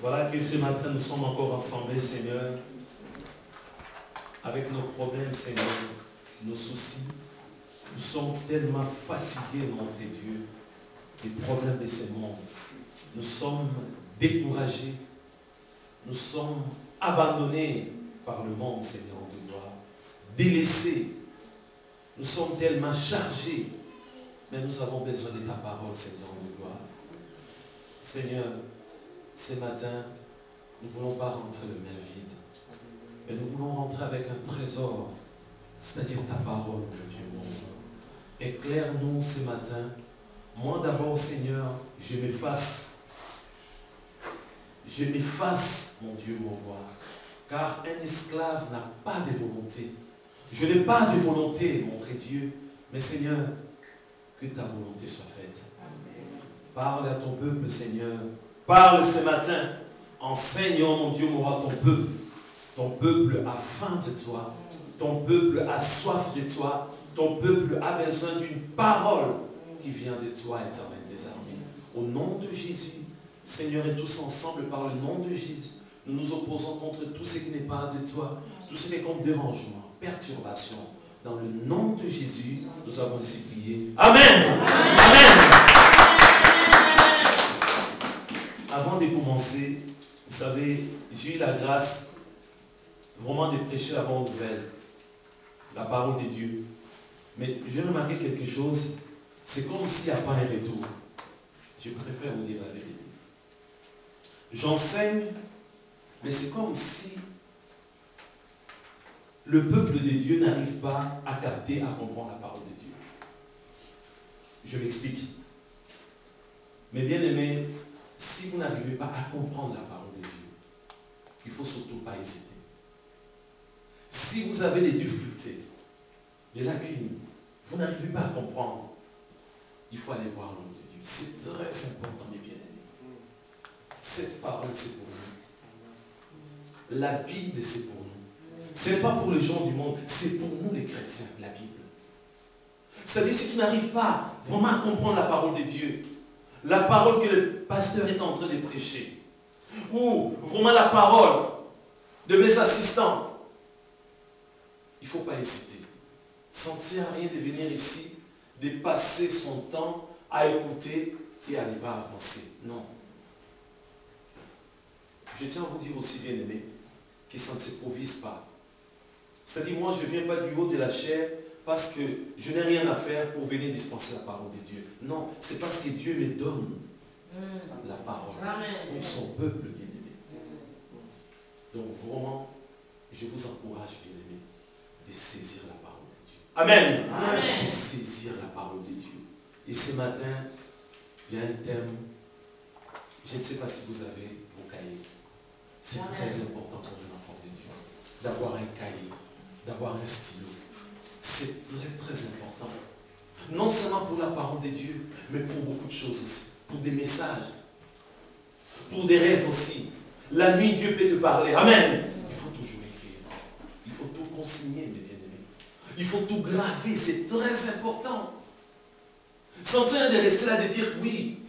Voilà que ce matin, nous sommes encore ensemble, Seigneur, avec nos problèmes, Seigneur, nos soucis. Nous sommes tellement fatigués, mon Dieu, des problèmes de ce monde. Nous sommes découragés. Nous sommes abandonnés par le monde, Seigneur de gloire. Délaissés. Nous sommes tellement chargés. Mais nous avons besoin de ta parole, Seigneur de gloire. Seigneur, ce matin, nous ne voulons pas rentrer le main vide. Mais nous voulons rentrer avec un trésor, c'est-à-dire ta parole, mon Dieu, mon Dieu. Éclaire-nous ce matin. Moi d'abord, Seigneur, je m'efface. Je m'efface, mon Dieu, mon roi. Car un esclave n'a pas de volonté. Je n'ai pas de volonté, mon vrai Dieu. Mais Seigneur, que ta volonté soit faite. Parle à ton peuple, Seigneur. Parle ce matin. Enseignons, mon Dieu, mon roi, ton peuple. Ton peuple a faim de toi. Ton peuple a soif de toi. Ton peuple a besoin d'une parole qui vient de toi, éternel des armées. Au nom de Jésus, Seigneur, et tous ensemble, par le nom de Jésus, nous nous opposons contre tout ce qui n'est pas de toi, tout ce qui est comme dérangement, perturbation. Dans le nom de Jésus, nous avons ainsi prié. Amen. Amen. Avant de commencer, vous savez, j'ai eu la grâce vraiment de prêcher la bonne nouvelle, la parole de Dieu. Mais j'ai remarqué quelque chose, c'est comme s'il n'y a pas un retour. Je préfère vous dire la vérité. J'enseigne, mais c'est comme si le peuple de Dieu n'arrive pas à capter, à comprendre la parole de Dieu. Je m'explique. Mais bien aimés, si vous n'arrivez pas à comprendre la parole de Dieu, il ne faut surtout pas hésiter. Si vous avez des difficultés, des lacunes, vous n'arrivez pas à comprendre, il faut aller voir l'homme de Dieu. C'est très important, mes bien-aimés. Cette parole, c'est pour nous. La Bible, c'est pour nous. Ce n'est pas pour les gens du monde, c'est pour nous les chrétiens, la Bible. C'est-à-dire, si tu n'arrives pas vraiment à comprendre la parole de Dieu, la parole que le pasteur est en train de prêcher, ou vraiment la parole de mes assistants, il ne faut pas hésiter. Ça ne sert à rien de venir ici, de passer son temps à écouter et à ne pas avancer. Non. Je tiens à vous dire aussi, bien aimé, que ça ne s'improvise pas. C'est-à-dire, moi, je ne viens pas du haut de la chair parce que je n'ai rien à faire pour venir dispenser la parole de Dieu. Non, c'est parce que Dieu me donne la parole pour son peuple, bien aimé. Donc, vraiment, je vous encourage, bien aimé, de saisir la parole de Dieu. Amen. Amen. De saisir la parole de Dieu. Et ce matin, il y a un thème. Je ne sais pas si vous avez vos cahiers. C'est très important pour un enfant de Dieu d'avoir un cahier, d'avoir un stylo. C'est très très important. Non seulement pour la parole de Dieu, mais pour beaucoup de choses aussi. Pour des messages, pour des rêves aussi. La nuit, Dieu peut te parler. Amen. Il faut toujours écrire. Il faut tout consigner, mes bien-aimés. Il faut tout graver. C'est très important. Sans train de rester là, de dire oui,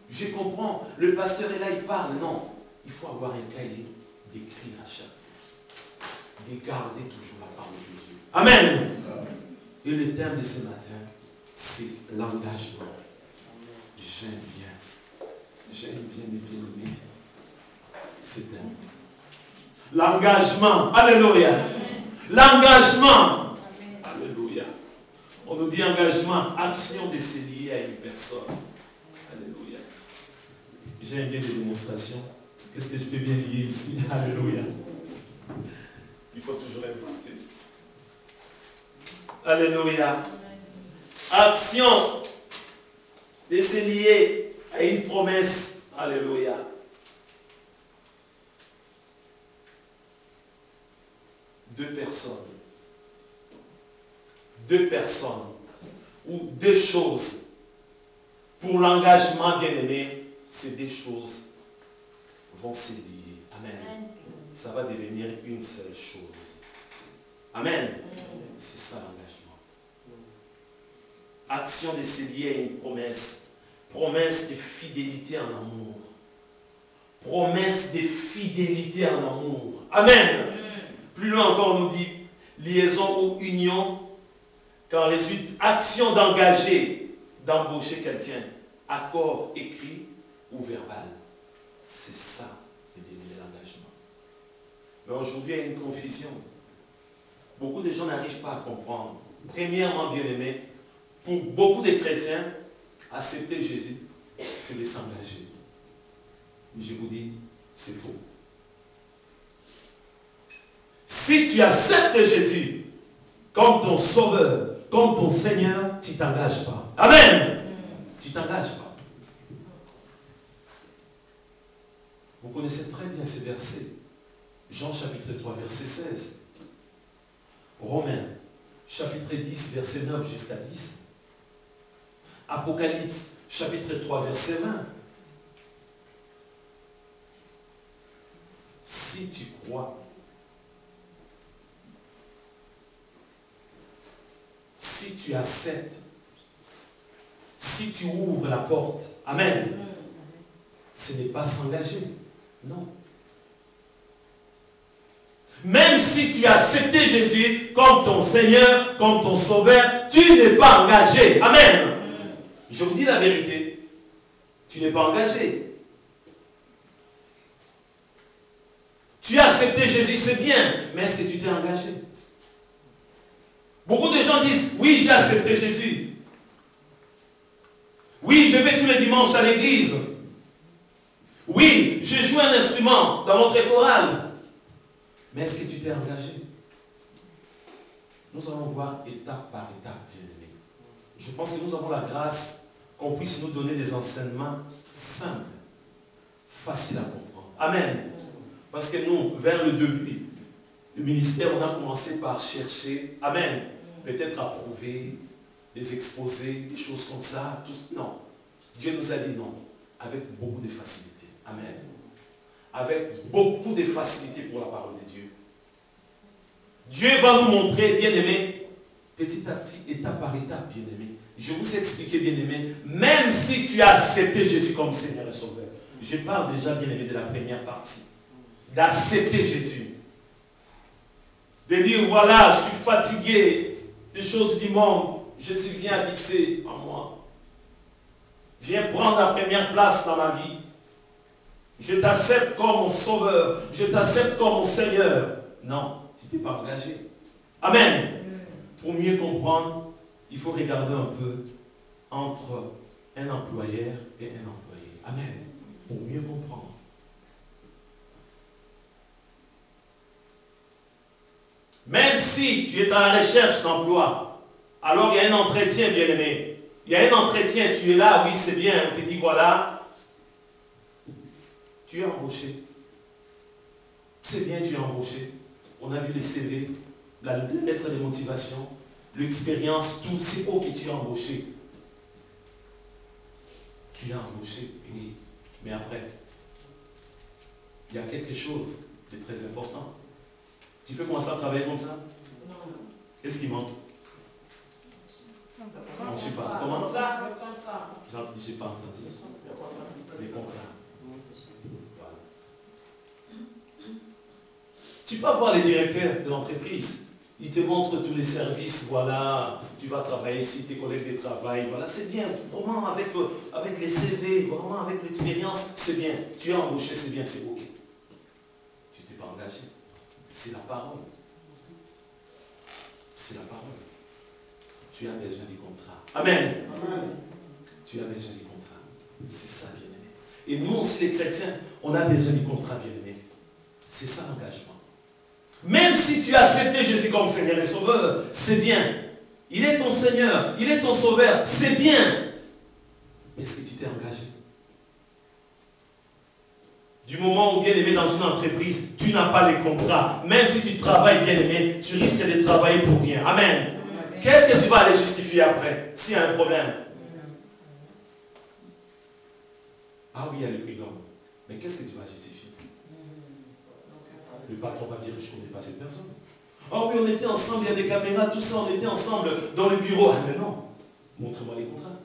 je comprends, le pasteur est là, il parle. Non. Il faut avoir un cahier d'écrire à chaque fois. De garder toujours la parole de Dieu. Amen. Et le thème de ce matin, c'est l'engagement. J'aime bien. J'aime bien mes bien-aimés. C'est thème. L'engagement. Alléluia. L'engagement. Alléluia. On nous dit engagement, action de se lier à une personne. Alléluia. J'aime bien les démonstrations. Qu'est-ce que je peux bien lier ici? Alléluia. Il faut toujours inventer. Alléluia. Action de se lier à une promesse. Alléluia. Deux personnes ou deux choses. Pour l'engagement, bien aimé, ces deux choses vont se lier. Amen. Ça va devenir une seule chose. Amen. C'est ça l'engagement. Action de se lier à une promesse. Promesse de fidélité en amour. promesse de fidélité en amour. Amen. Plus loin encore, on nous dit liaison ou union, quand résulte action d'engager, d'embaucher quelqu'un, accord écrit ou verbal. C'est ça, l'engagement. Mais aujourd'hui, il y a une confusion. Beaucoup de gens n'arrivent pas à comprendre. Premièrement, bien-aimés, pour beaucoup de chrétiens, accepter Jésus, c'est de s'engager. Mais je vous dis, c'est faux. Si tu acceptes Jésus comme ton sauveur, comme ton Seigneur, tu ne t'engages pas. Amen. Tu ne t'engages pas. Vous connaissez très bien ces versets. Jean chapitre 3, verset 16. Romains chapitre 10, verset 9 jusqu'à 10. Apocalypse chapitre 3, verset 20. Si tu crois, si tu acceptes, si tu ouvres la porte, amen, ce n'est pas s'engager, non. Même si tu as accepté Jésus comme ton Seigneur, comme ton Sauveur, tu n'es pas engagé, amen. Je vous dis la vérité, tu n'es pas engagé. Tu as accepté Jésus, c'est bien, mais est-ce que tu t'es engagé? Beaucoup de gens disent, oui, j'ai accepté Jésus. Oui, je vais tous les dimanches à l'église. Oui, je joue un instrument dans votre chorale. Mais est-ce que tu t'es engagé? Nous allons voir étape par étape, bien-aimés. Je pense que nous avons la grâce qu'on puisse nous donner des enseignements simples, faciles à comprendre. Amen. Parce que nous, vers le début du ministère, on a commencé par chercher, amen, peut-être à prouver, des exposés, des choses comme ça. Non. Dieu nous a dit non, avec beaucoup de facilité. Amen. Avec beaucoup de facilité pour la parole de Dieu. Dieu va nous montrer, bien-aimés, petit à petit, étape par étape, bien-aimés. Je vous ai expliqué, bien-aimés, même si tu as accepté Jésus comme Seigneur et Sauveur, je parle déjà, bien-aimés, de la première partie. D'accepter Jésus. De dire, voilà, je suis fatigué des choses du monde. Jésus vient habiter en moi. Viens prendre la première place dans ma vie. Je t'accepte comme mon sauveur. Je t'accepte comme mon Seigneur. Non, tu t'es pas engagé. Amen. Pour mieux comprendre, il faut regarder un peu entre un employeur et un employé. Amen. Pour mieux comprendre. Même si tu es à la recherche d'emploi, alors il y a un entretien, bien-aimé. Il y a un entretien, tu es là, oui, c'est bien, on te dit, voilà, tu es embauché. C'est bien, tu es embauché. On a vu les CV, la lettre de motivation, l'expérience, tout, c'est OK, tu es embauché. Tu es embauché, oui. Mais après, il y a quelque chose de très important. Tu peux commencer à travailler comme ça? Non. Qu'est-ce qui manque? On ne sait pas. Comment? Je n'ai pas entendu. Les contrats. Voilà. Tu peux voir les directeurs de l'entreprise. Ils te montrent tous les services. Voilà, tu vas travailler ici, tes collègues de travail. Voilà, c'est bien. Vraiment, avec les CV, vraiment avec l'expérience, c'est bien. Tu es embauché, c'est bien, c'est OK. Tu t'es pas engagé. C'est la parole. C'est la parole. Tu as besoin du contrat. Amen. Amen. Tu as besoin du contrat. C'est ça, bien-aimé. Et nous aussi, les chrétiens, on a besoin du contrat, bien-aimé. C'est ça l'engagement. Même si tu as accepté Jésus comme Seigneur et Sauveur, c'est bien. Il est ton Seigneur, il est ton Sauveur, c'est bien. Mais est-ce que tu t'es engagé? Du moment où, bien-aimé, dans une entreprise, tu n'as pas les contrats, même si tu travailles, bien-aimé, tu risques de travailler pour rien. Amen. Qu'est-ce que tu vas aller justifier après, s'il y a un problème? Ah oui, il y a le prud'homme. Mais qu'est-ce que tu vas justifier? Le patron va dire, je ne connais pas cette personne. Oh oui, on était ensemble, il y a des caméras, tout ça, on était ensemble dans le bureau. Ah mais non, montre-moi les contrats.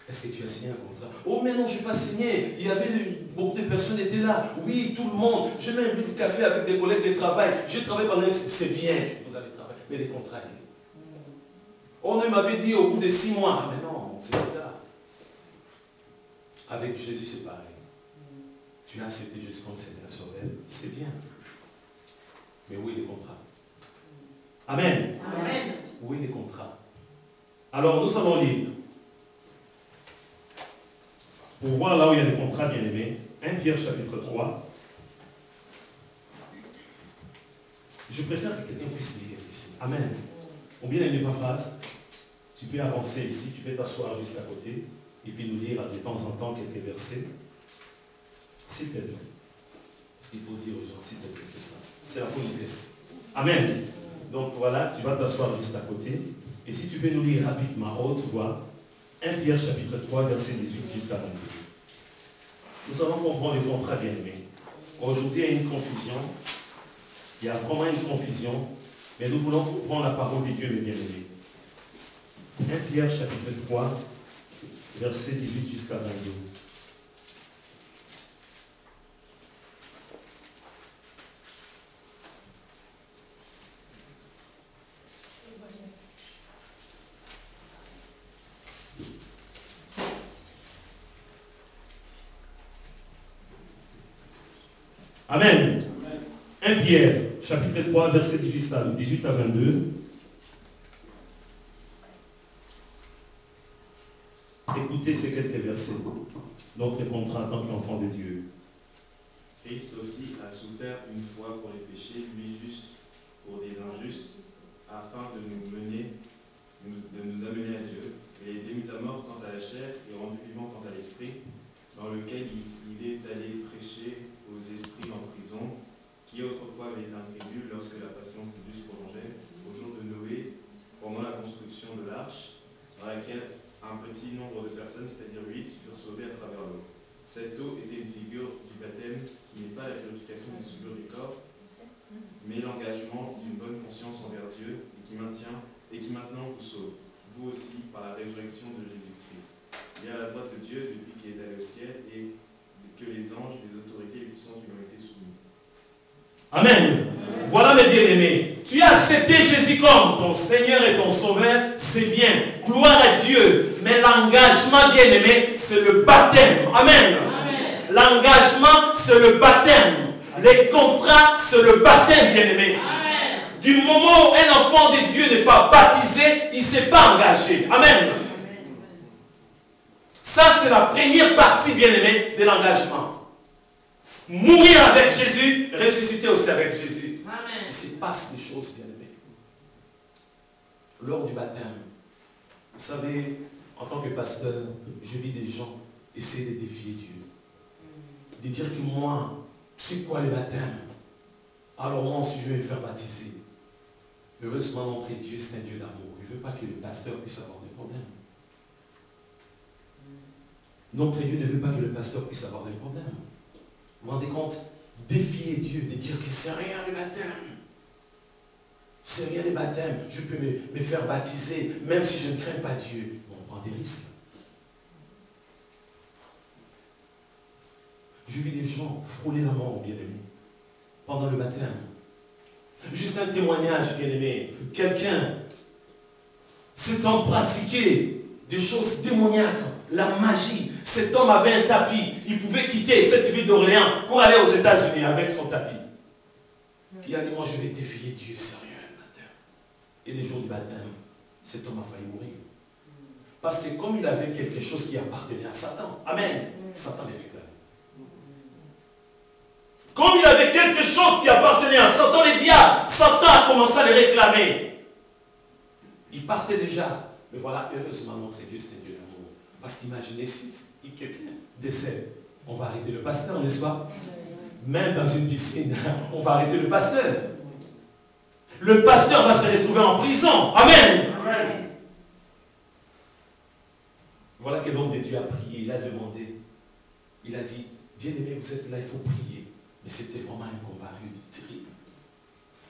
Est-ce que tu as signé un contrat? Oh, mais non, je n'ai pas signé. Il y avait beaucoup de personnes qui étaient là. Oui, tout le monde. Je mets un peu de café avec des collègues de travail. Je travaille pendant une... C'est bien, vous allez travailler. Mais les contrats, on m'avait dit au bout de 6 mois. Mais non, c'est pas là. Avec Jésus, c'est pareil. Tu as accepté Jésus comme Seigneur Sauveur. C'est bien. Mais où est les contrats? Amen. Amen. Où est les contrats? Alors, nous allons lire. Pour voir là où il y a les contrats, bien aimés. 1 Pierre chapitre 3. Je préfère que quelqu'un puisse lire ici. Amen. Ou bien aimé ma phrase. Tu peux avancer ici, tu peux t'asseoir juste à côté et puis nous lire de temps en temps quelques versets. S'il te plaît. Ce qu'il faut dire aux gens, s'il te plaît, c'est ça. C'est la politesse. Amen. Donc voilà, tu vas t'asseoir juste à côté. Et si tu peux nous lire rapidement, à haute voix, 1 Pierre chapitre 3, verset 18 jusqu'à 22. Nous allons comprendre les contrats bien aimés. Aujourd'hui, il y a une confusion. Il y a vraiment une confusion. Mais nous voulons comprendre la parole de Dieu, mes bien-aimés. 1 Pierre chapitre 3, verset 18 jusqu'à 22. Amen. 1 Pierre, chapitre 3, verset 18 à 22. Écoutez ces quelques versets. Notre contrat en tant qu'enfant de Dieu. Christ aussi a souffert une fois pour les péchés, lui juste pour des injustes, afin de nous amener à Dieu. Il a été mis à mort quant à la chair et rendu vivant quant à l'esprit, dans lequel il est allé prêcher aux esprits en prison, qui autrefois avaient été incrédules lorsque la patience de Dieu se prolongeait, au jour de Noé, pendant la construction de l'arche, dans laquelle un petit nombre de personnes, c'est-à-dire 8, furent sauvées à travers l'eau. Cette eau était une figure du baptême qui n'est pas la purification des souillures du corps, mais l'engagement d'une bonne conscience envers Dieu et qui maintenant vous sauve, vous aussi, par la résurrection de Jésus-Christ. Il est à la droite de Dieu depuis qu'il est allé au ciel et que les anges, les autorités et les puissances lui ont été soumis. Amen. Voilà mes bien-aimés. Tu as accepté Jésus comme ton Seigneur et ton Sauveur, c'est bien. Gloire à Dieu. Mais l'engagement, bien-aimé, c'est le baptême. Amen. L'engagement, c'est le baptême. Les contrats, c'est le baptême, bien-aimé. Du moment où un enfant de Dieu n'est pas baptisé, il ne s'est pas engagé. Amen. Ça, c'est la première partie, bien-aimé, de l'engagement. Mourir avec Jésus, ressusciter aussi avec Jésus. Amen. Il se passe des choses, bien-aimés. Lors du baptême, vous savez, en tant que pasteur, je vis des gens essayer de défier Dieu. De dire que moi, c'est quoi le baptême? Alors moi aussi, je vais me faire baptiser. Heureusement, notre Dieu, c'est un Dieu d'amour. Il ne veut pas que le pasteur puisse avoir des problèmes. Notre Dieu ne veut pas que le pasteur puisse avoir des problèmes. Vous vous rendez compte? Défier Dieu, de dire que c'est rien le baptême. C'est rien le baptême. Je peux me faire baptiser, même si je ne crains pas Dieu. On prend des risques. Je vis des gens frôler la mort, bien-aimés, pendant le baptême. Juste un témoignage, bien-aimé. Quelqu'un, cet homme pratiquait des choses démoniaques, la magie. Cet homme avait un tapis. Il pouvait quitter cette ville d'Orléans pour aller aux États-Unis avec son tapis. Il a dit, moi je vais défier Dieu, sérieux, le baptême. Et le jour du baptême, cet homme a failli mourir. Parce que comme il avait quelque chose qui appartenait à Satan, amen, Satan les réclame. Comme il avait quelque chose qui appartenait à Satan, les diables, Satan a commencé à les réclamer. Il partait déjà. Mais voilà, heureusement, notre Dieu, c'est un Dieu d'amour. Parce qu'imaginez si quelqu'un décède, on va arrêter le pasteur, n'est-ce pas? Même dans une piscine, on va arrêter le pasteur. Le pasteur va se retrouver en prison. Amen. Amen. Voilà que l'homme de Dieu a prié, il a demandé. Il a dit, bien-aimé, vous êtes là, il faut prier. Mais c'était vraiment un combat rude, terrible.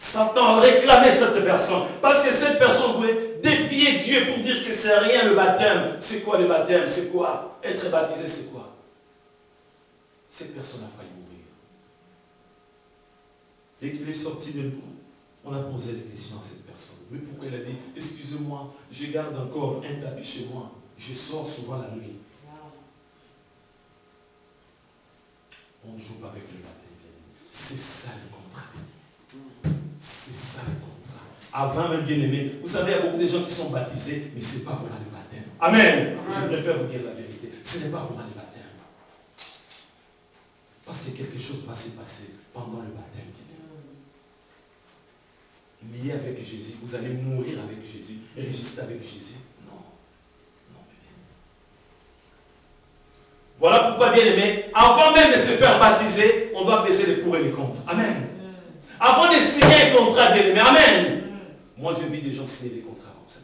Satan réclamait cette personne. Parce que cette personne voulait défier Dieu pour dire que c'est rien le baptême. C'est quoi le baptême? C'est quoi? Être baptisé, c'est quoi? Cette personne a failli mourir. Dès qu'il est sorti de nous, on a posé des questions à cette personne. Mais pourquoi il a dit, excusez-moi, je garde encore un tapis chez moi. Je sors souvent la nuit. On ne joue pas avec le baptême. C'est ça le contrat. C'est ça le contrat. Avant même, bien aimé, vous savez, il y a beaucoup de gens qui sont baptisés, mais ce n'est pas vraiment le baptême. Amen. Je préfère vous dire la vérité. Ce n'est pas vraiment le baptême. Parce que quelque chose va se passer pendant le baptême. Lié avec Jésus, vous allez mourir avec Jésus et résister avec Jésus. Non. Non, bien. Voilà pourquoi, bien aimé, avant même de se faire baptiser, on doit peser les pour et les contre. Amen. Avant de signer un contrat, bien aimé. Amen. Moi, je vis des gens signer des contrats comme ça.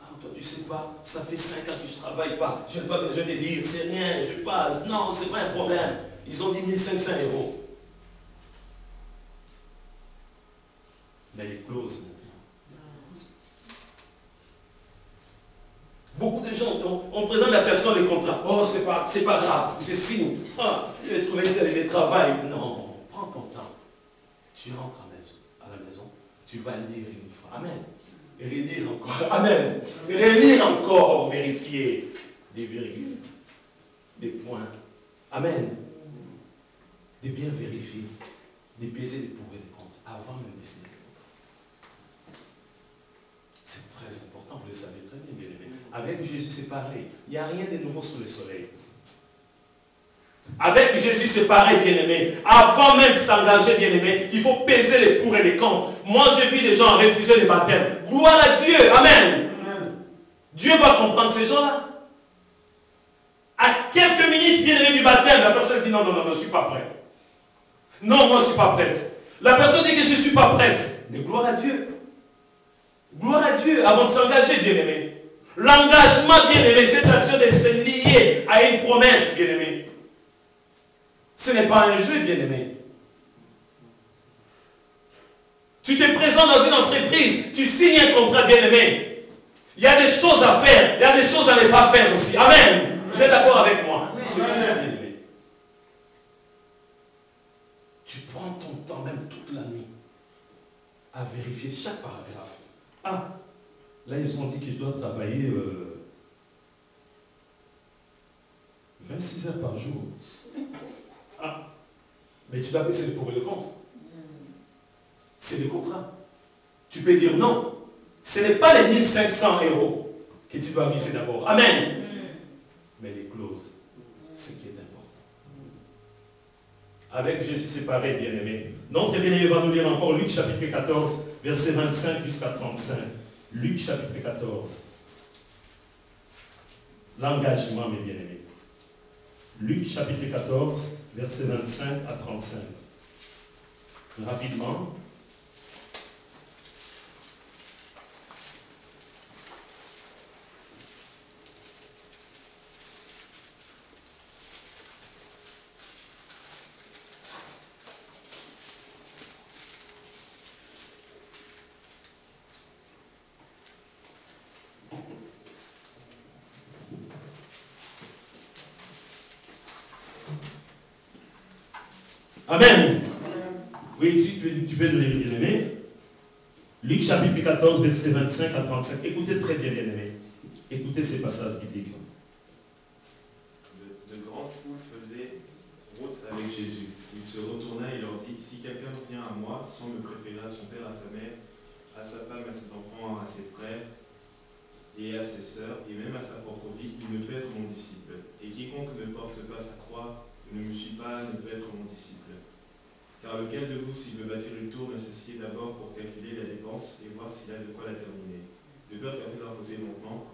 Ah, toi, tu sais pas, ça fait 5 ans que je ne travaille pas. Je n'ai pas besoin de lire, c'est rien, je passe. Non, c'est pas un problème. Ils ont dit 1500 €. Mais les clauses maintenant. Beaucoup de gens, on présente la personne les contrats. Oh, c'est pas grave, je signe. Ah, je vais trouver tel travail. Non, prends ton temps. Tu rentres à la maison, tu vas lire une fois. Amen. Et relire encore. Amen. Relire encore, vérifier des virgules, des points. Amen. De bien vérifier, de peser les pour et les contre avant de décider. C'est très important, vous le savez très bien, bien aimé. Avec Jésus, c'est pareil. Il n'y a rien de nouveau sous le soleil. Avec Jésus, c'est pareil, bien aimé. Avant même de s'engager, bien aimé, il faut peser les pour et les contre. Moi, j'ai vu des gens refuser le baptême. Gloire à Dieu. Amen. Dieu va comprendre ces gens-là. À quelques minutes, bien aimé, du baptême, la personne dit non, non, non, je ne suis pas prêt. Non, moi, je ne suis pas prête. La personne dit que je ne suis pas prête. Mais gloire à Dieu. Gloire à Dieu avant de s'engager, bien-aimé. L'engagement, bien-aimé, cette action de se lier à une promesse, bien-aimé. Ce n'est pas un jeu, bien-aimé. Tu te présentes dans une entreprise, tu signes un contrat, bien-aimé. Il y a des choses à faire, il y a des choses à ne pas faire aussi. Amen. Vous êtes d'accord avec moi? C'est comme ça, bien-aimé. Tu prends ton temps, même toute la nuit, à vérifier chaque paragraphe. Ah, là ils ont dit que je dois travailler 26 heures par jour. Ah, mais tu dois baisser le pour et le contre. C'est le contrat. Tu peux dire non. Ce n'est pas les 1500 € que tu dois viser d'abord. Amen. Mais les clauses, c'est ce qui est important. Avec Jésus, c'est pareil, bien-aimé. Notre bien-aimé va nous lire encore Luc chapitre 14, verset 25 jusqu'à 35. Luc chapitre 14. L'engagement, mes bien-aimés. Luc chapitre 14, verset 25 à 35. Rapidement. Amen. Oui, tu peux nous lire, bien-aimé. Luc chapitre 14, verset 25 à 35. Écoutez très bien, bien-aimé. Écoutez ces passages bibliques. De grandes foules faisaient route avec Jésus. Il se retourna et leur dit, si quelqu'un vient à moi sans me préférer à son père, à sa mère, à sa femme, à ses enfants, à ses frères et à ses sœurs, et même à sa propre vie, il ne peut être mon disciple. Et quiconque ne porte pas sa croix, ne me suit pas, ne peut être mon disciple. Car lequel de vous, s'il veut bâtir une tour, ne s'assied d'abord pour calculer la dépense et voir s'il a de quoi la terminer, de peur qu'après avoir posé longtemps,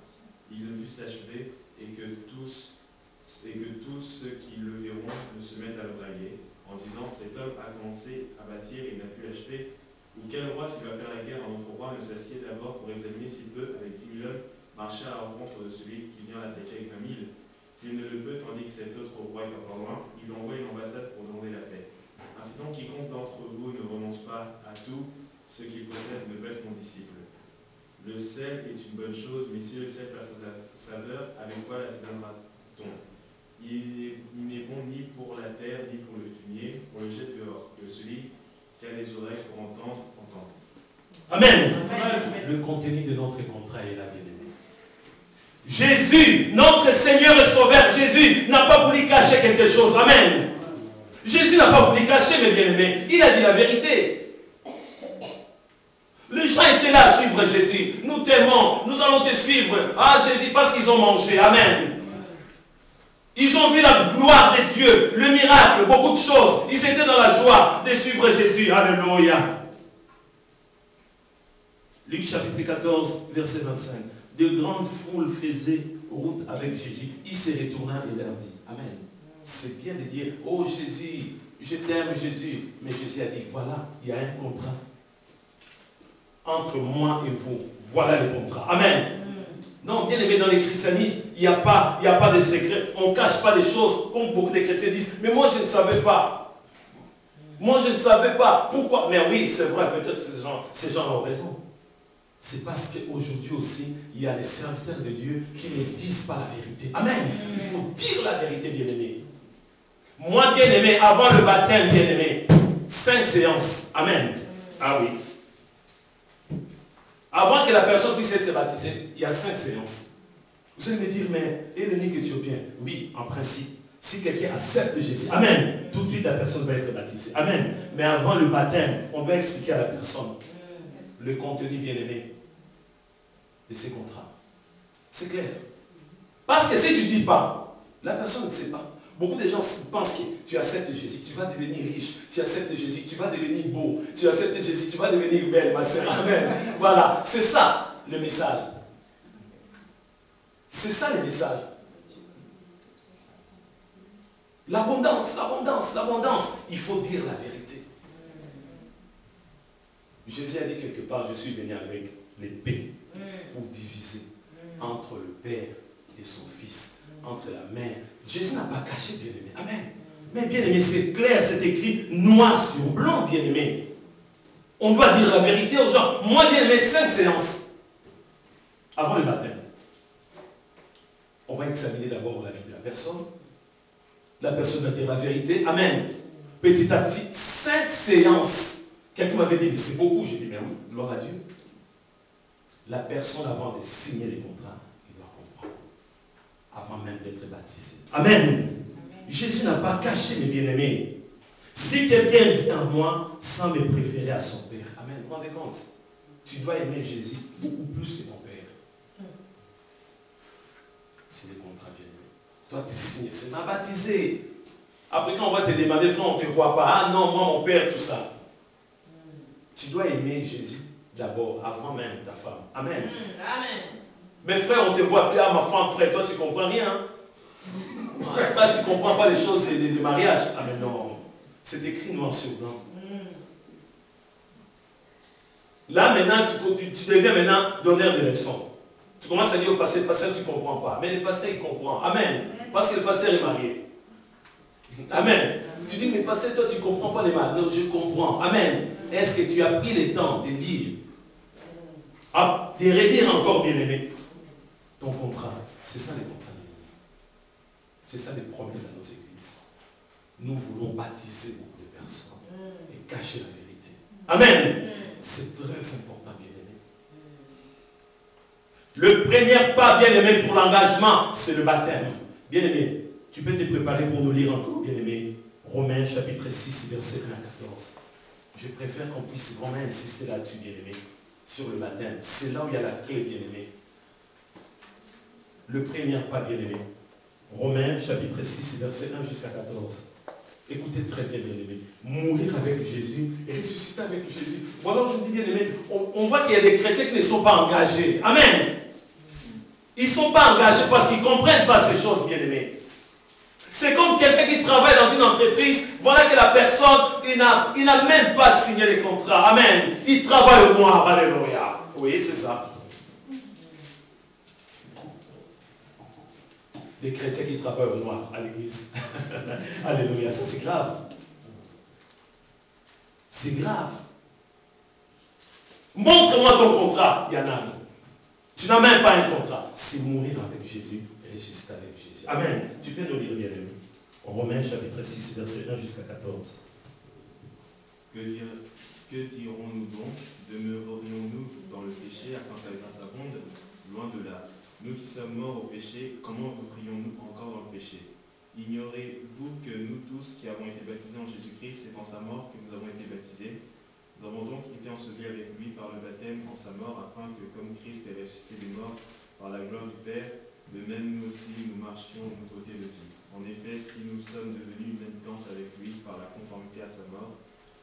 il ne puisse l'achever et que tous ceux qui le verront ne se mettent à le railler, en disant, cet homme a commencé à bâtir et n'a pu l'achever. Ou quel roi, s'il va faire la guerre à notre roi, ne s'assied d'abord pour examiner s'il peut, avec 10 000 hommes, marcher à la rencontre de celui qui vient l'attaquer avec 20 000. S'il ne le peut, tandis que cet autre roi est encore loin, il envoie une ambassade pour demander la paix. Ainsi donc, quiconque d'entre vous ne renonce pas à tout ce qu'il possède ne peut être mon disciple. Le sel est une bonne chose, mais si le sel perd sa saveur, avec quoi l'assaisonnera-t-on? Il n'est bon ni pour la terre, ni pour le fumier, on le jette dehors. Que celui qui a les oreilles pour entendre, entende. Amen. Le contenu de notre contrat est là, bien-aimé. Jésus, notre Seigneur et Sauveur, Jésus n'a pas voulu cacher quelque chose. Amen. Jésus n'a pas voulu cacher, mes bien-aimés. Il a dit la vérité. Les gens étaient là à suivre Jésus. Nous t'aimons, nous allons te suivre. Ah, Jésus, parce qu'ils ont mangé. Amen. Ils ont vu la gloire de Dieu, le miracle, beaucoup de choses. Ils étaient dans la joie de suivre Jésus. Alléluia. Luc chapitre 14, verset 25. De grandes foules faisaient route avec Jésus. Il se retourna et leur dit, Amen. C'est bien de dire, oh Jésus, je t'aime Jésus. Mais Jésus a dit, voilà, il y a un contrat entre moi et vous. Voilà le contrat. Amen. Non, bien aimé, dans le christianisme, il n'y a pas de secret. On ne cache pas les choses, comme beaucoup de chrétiens disent. Mais moi, je ne savais pas. Moi, je ne savais pas. Pourquoi? Mais oui, c'est vrai, peut-être que ces gens ont raison. C'est parce qu'aujourd'hui aussi, il y a des serviteurs de Dieu qui ne disent pas la vérité. Amen. Il faut dire la vérité, bien-aimé. Moi, bien-aimé, avant le baptême, bien-aimé, 5 séances. Amen. Ah oui. Avant que la personne puisse être baptisée, il y a 5 séances. Vous allez me dire, mais hélénique éthiopien, oui, en principe. Si quelqu'un accepte Jésus, Amen, tout de suite la personne va être baptisée. Amen. Mais avant le baptême, on doit expliquer à la personne le contenu bien-aimé de ces contrats. C'est clair. Parce que si tu ne dis pas, la personne ne sait pas. Beaucoup de gens pensent que tu acceptes Jésus, tu vas devenir riche. Tu acceptes Jésus, tu vas devenir beau. Tu acceptes Jésus, tu vas devenir belle, ma soeur. Amen. Voilà, c'est ça le message. C'est ça le message. L'abondance, l'abondance, l'abondance. Il faut dire la vérité. Jésus a dit quelque part, je suis venu avec l'épée pour diviser entre le Père et son Fils, entre la mère. Jésus n'a pas caché, bien-aimé. Amen. Mais bien-aimé, c'est clair, c'est écrit noir sur blanc, bien-aimé. On doit dire la vérité aux gens. Moi, bien-aimé, 5 séances avant le baptême. On va examiner d'abord la vie de la personne. La personne va dire la vérité. Amen. Petit à petit, 5 séances. Quelqu'un m'avait dit, mais c'est beaucoup. J'ai dit, mais oui, gloire à Dieu. La personne, avant de signer les contrats, il doit comprendre. Avant même d'être baptisé. Amen. Amen. Jésus n'a pas caché, mes bien-aimés. Si quelqu'un vient à moi sans me préférer à son Père, Amen. Vous vous rendez compte? Tu dois aimer Jésus beaucoup plus que ton Père. C'est des contrats bien-aimés. Toi, tu signes, c'est ma baptisé. Après, quand on va te demander, frère, on ne te voit pas. Ah non, moi, mon Père, tout ça. Tu dois aimer Jésus d'abord, avant même ta femme. Amen. Amen. Mais frère, on ne te voit plus. Ah, ma femme, frère, toi, tu ne comprends rien. Frère, tu ne comprends pas les choses de mariage. Ah, mais non. C'est écrit noir sur blanc. Là, maintenant, tu deviens maintenant donneur de leçons. Tu commences à dire au pasteur, tu ne comprends pas. Mais le pasteur, il comprend. Amen. Parce que le pasteur est marié. Amen. Tu dis, mais pasteur, toi, tu ne comprends pas les mariages. Non, je comprends. Amen. Est-ce que tu as pris le temps de lire, de relire encore, bien-aimé, ton contrat? C'est ça les contrats. C'est ça les problèmes dans nos églises. Nous voulons baptiser beaucoup de personnes et cacher la vérité. Amen. C'est très important, bien-aimé. Le premier pas, bien-aimé, pour l'engagement, c'est le baptême. Bien-aimé, tu peux te préparer pour nous lire encore, bien-aimé. Romains chapitre 6, verset 1 à 14. Je préfère qu'on puisse vraiment insister là-dessus, bien-aimé, sur le baptême. C'est là où il y a la clé, bien-aimé. Le premier pas, bien-aimé. Romains chapitre 6, verset 1 jusqu'à 14. Écoutez très bien, bien-aimé. Mourir avec Jésus et ressusciter avec Jésus. Voilà, aujourd'hui, bien-aimé, on voit qu'il y a des chrétiens qui ne sont pas engagés. Amen. Ils ne sont pas engagés parce qu'ils ne comprennent pas ces choses, bien-aimés. C'est comme quelqu'un qui travaille dans une entreprise, voilà que la personne, il n'a même pas signé les contrats. Amen. Il travaille au noir. Alléluia. Oui, c'est ça. Des chrétiens qui travaillent au noir à l'église. Alléluia, ça c'est grave. C'est grave. Montre-moi ton contrat. Il y en a. Tu n'as même pas un contrat. C'est mourir avec Jésus et ressusciter avec Jésus. Amen. Tu peux nous lire, bien aimé. Romains chapitre 6, verset 1 jusqu'à 14. Que dirons-nous donc? Demeurerions-nous dans le péché afin que la grâce abonde? Loin de là. Nous qui sommes morts au péché, comment repris-nous encore dans le péché? Ignorez-vous que nous tous qui avons été baptisés en Jésus-Christ, c'est en sa mort que nous avons été baptisés? Nous avons donc été ensevelis avec lui par le baptême en sa mort, afin que, comme Christ est ressuscité des morts par la gloire du Père, de même nous aussi nous marchions en nouveauté de vie. En effet, si nous sommes devenus méditants avec lui par la conformité à sa mort,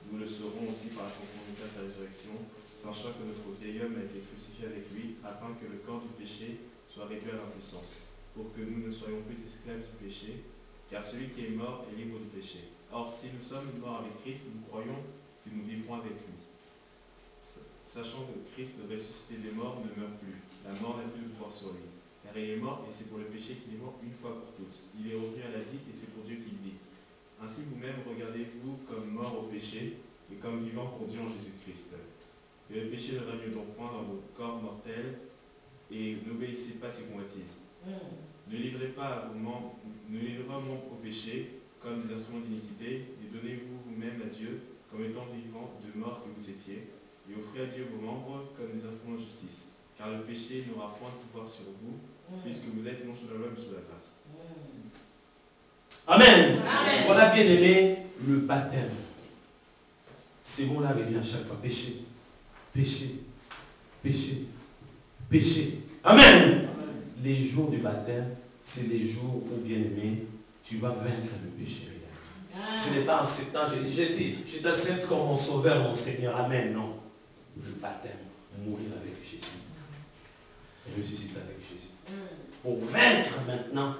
nous le serons aussi par la conformité à sa résurrection, sachant que notre vieil homme a été crucifié avec lui, afin que le corps du péché soit réduit à l'impuissance, pour que nous ne soyons plus esclaves du péché, car celui qui est mort est libre du péché. Or, si nous sommes morts avec Christ, nous croyons que nous vivrons avec lui. Sachant que Christ, ressuscité des morts, ne meurt plus. La mort n'a plus de pouvoir sur lui. Car il est mort, et c'est pour le péché qu'il est mort une fois pour tous. Il est revenu à la vie, et c'est pour Dieu qu'il vit. Ainsi vous-même regardez-vous comme mort au péché, et comme vivant pour Dieu en Jésus-Christ. Que le péché ne règne donc point dans vos corps mortels, et n'obéissez pas à ses convoitises. Ne livrez pas vos membres au péché comme des instruments d'iniquité, et donnez-vous vous-même à Dieu comme étant vivants de mort que vous étiez, et offrez à Dieu vos membres comme des instruments de justice. Car le péché n'aura point de pouvoir sur vous, puisque vous êtes non sous la loi mais sous la grâce. Amen. Amen. Voilà, bien aimé, le baptême. Ces mots-là reviennent à chaque fois. Péché, péché, péché, péché. Amen. Les jours du baptême, c'est les jours où, bien aimé, tu vas vaincre le péché. Ce n'est pas en septembre, j'ai dit, Jésus, je t'accepte comme mon sauveur, mon Seigneur. Amen. Non. Le baptême, mourir avec Jésus. Et ressusciter avec Jésus. Pour vaincre maintenant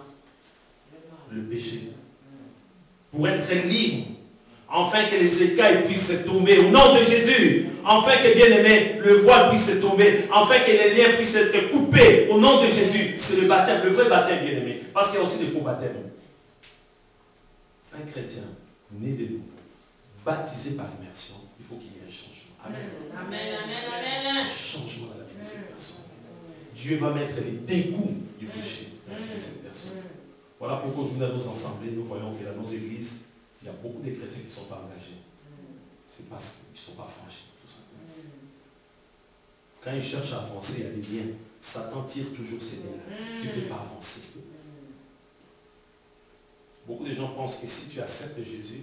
le péché. Pour être libre. Enfin que les écailles puissent tomber au nom de Jésus. Enfin que, bien aimé, le voile puisse tomber. Enfin que les liens puissent être coupés au nom de Jésus. C'est le baptême, le vrai baptême, bien aimé. Parce qu'il y a aussi des faux baptêmes. Un chrétien né de nouveau, baptisé par immersion, il faut qu'il y ait un changement. Amen. Amen, amen, amen. Un changement dans la vie de cette personne. Dieu va mettre les dégoûts du péché dans la vie de cette personne. Voilà pourquoi aujourd'hui dans nos assemblées, nous voyons que dans nos églises, il y a beaucoup de chrétiens qui ne sont pas engagés. C'est parce qu'ils ne sont pas franchis, tout simplement. Quand ils cherchent à avancer, il y a des liens. Satan tire toujours ces liens-là. Tu ne peux pas avancer. Beaucoup de gens pensent que si tu acceptes Jésus,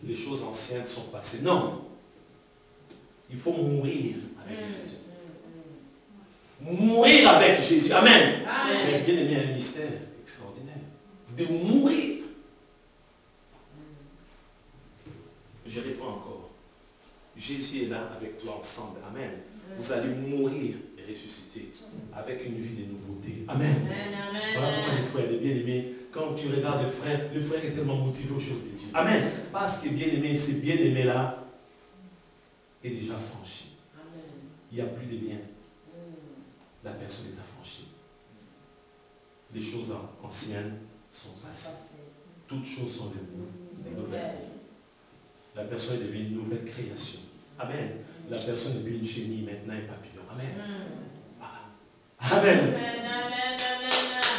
les choses anciennes sont passées. Non. Il faut mourir avec Jésus. Mourir avec Jésus. Amen. Mais bien aimé, un mystère extraordinaire. De mourir. Je réponds encore. Jésus est là avec toi ensemble. Amen. Vous allez mourir et ressusciter avec une vie de nouveauté. Amen. Voilà pourquoi les frères, les bien-aimés, quand tu regardes le frère est tellement motivé aux choses de Dieu. Amen. Parce que bien-aimé, c'est bien-aimé là est déjà franchi. Il n'y a plus de lien. La personne est affranchie. Les choses anciennes sont passées. Toutes choses sont devenues nouvelles. La personne est devenue une nouvelle création. Amen. La personne est devenue une chenille, maintenant un papillon. Amen. Voilà. Amen.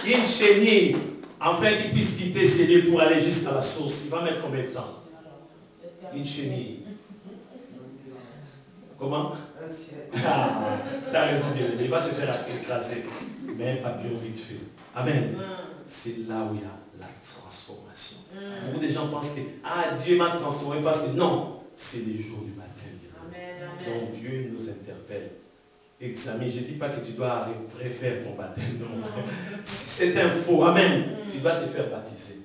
Une chenille, afin qu'il puisse quitter ses lieux pour aller jusqu'à la source. Il va mettre combien de temps? Une chenille. Comment? Ah, tu as raison, bien aimé. Il va se faire écraser. Mais un papillon vite fait. Amen. C'est là où il y a la transformation. Beaucoup de gens pensent que Dieu m'a transformé parce que non, c'est les jours du baptême. Donc Dieu nous interpelle. Examine, je ne dis pas que tu dois refaire ton baptême. Non. C'est un faux. Amen. Tu dois te faire baptiser.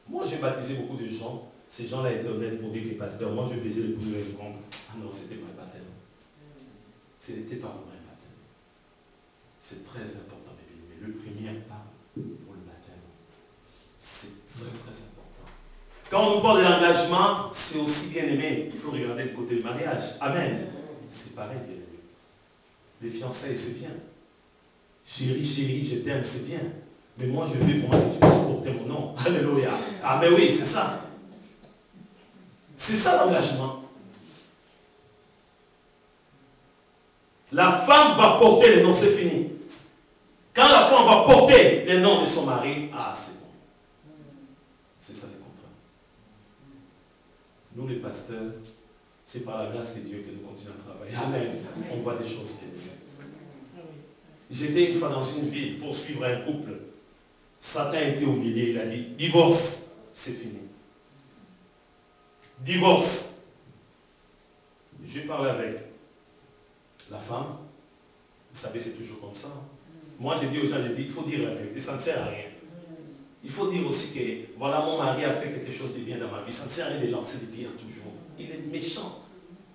Moi, j'ai baptisé beaucoup de gens. Ces gens-là étaient honnêtes pour dire que pasteur, moi je baisais le poulet et le compte. Ah non, c'était pas un baptême. Ce n'était pas un vrai baptême. C'est très important, mais le premier pas pour le baptême. C'est très très important. Quand on nous parle de l'engagement, c'est aussi bien aimé. Il faut regarder le côté du mariage. Amen. C'est pareil, bien aimé. Les fiançailles, c'est bien. Chérie, chérie, je t'aime, c'est bien. Mais moi, je veux pour moi que tu puisses porter mon nom. Alléluia. Ah, mais oui, c'est ça. C'est ça l'engagement. La femme va porter les noms, c'est fini. Quand la femme va porter les noms de son mari, ah, c'est bon. C'est ça les contrats. Nous, les pasteurs, c'est par la grâce de Dieu que nous continuons à travailler. Amen. On voit des choses bien ici. J'étais une fois dans une ville pour suivre un couple. Satan était au milieu, il a dit, divorce, c'est fini. Divorce. J'ai parlé avec la femme. Vous savez, c'est toujours comme ça. Moi, j'ai dit aux gens, il faut dire la vérité, ça ne sert à rien. Il faut dire aussi que, voilà, mon mari a fait quelque chose de bien dans ma vie. Ça ne sert à rien de lancer des pierres toujours. Il est méchant.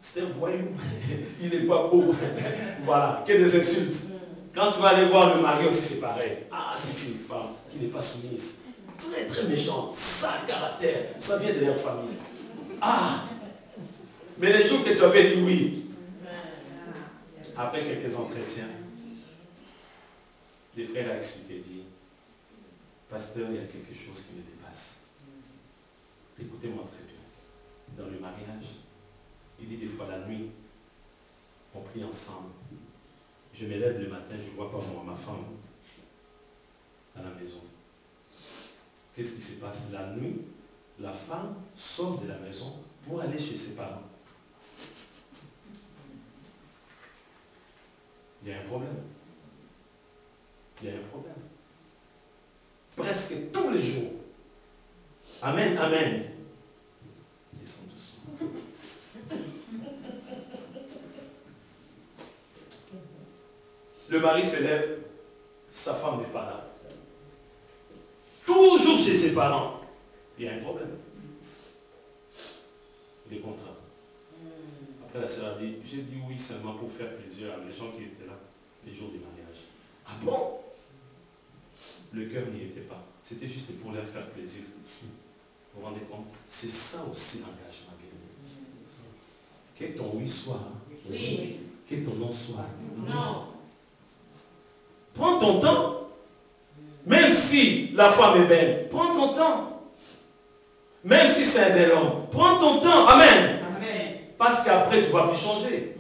C'est un voyou. Il n'est pas beau. Voilà, que des insultes. Quand tu vas aller voir le mari aussi, c'est pareil. Ah, c'est une femme qui n'est pas soumise. Très, très méchante. Sale caractère. Ça vient de leur famille. Ah! Mais les jours que tu avais dit oui, après quelques entretiens, les frères a expliqué, dit, pasteur, il y a quelque chose qui me dépasse. Écoutez-moi très bien. Dans le mariage, il dit des fois la nuit, on prie ensemble. Je me lève le matin, je ne vois pas moi, ma femme, à la maison. Qu'est-ce qui se passe? La nuit, la femme sort de la maison pour aller chez ses parents. Il y a un problème. Il y a un problème. Presque tous les jours. Amen, amen. Descends doucement. Le mari se lève, sa femme n'est pas là. Toujours chez ses parents. Il y a un problème. Les contrats. Après la sœur a dit, j'ai dit oui seulement pour faire plaisir à les gens qui étaient là les jours du mariage. Ah bon? Le cœur n'y était pas. C'était juste pour leur faire plaisir. Vous vous rendez compte? C'est ça aussi l'engagement. Que ton oui soit. Oui. Que ton non soit. Non. Prends ton temps. Même si la femme est belle, prends ton temps. Même si c'est un bel homme, prends ton temps. Amen. Amen. Parce qu'après, tu ne vas plus changer.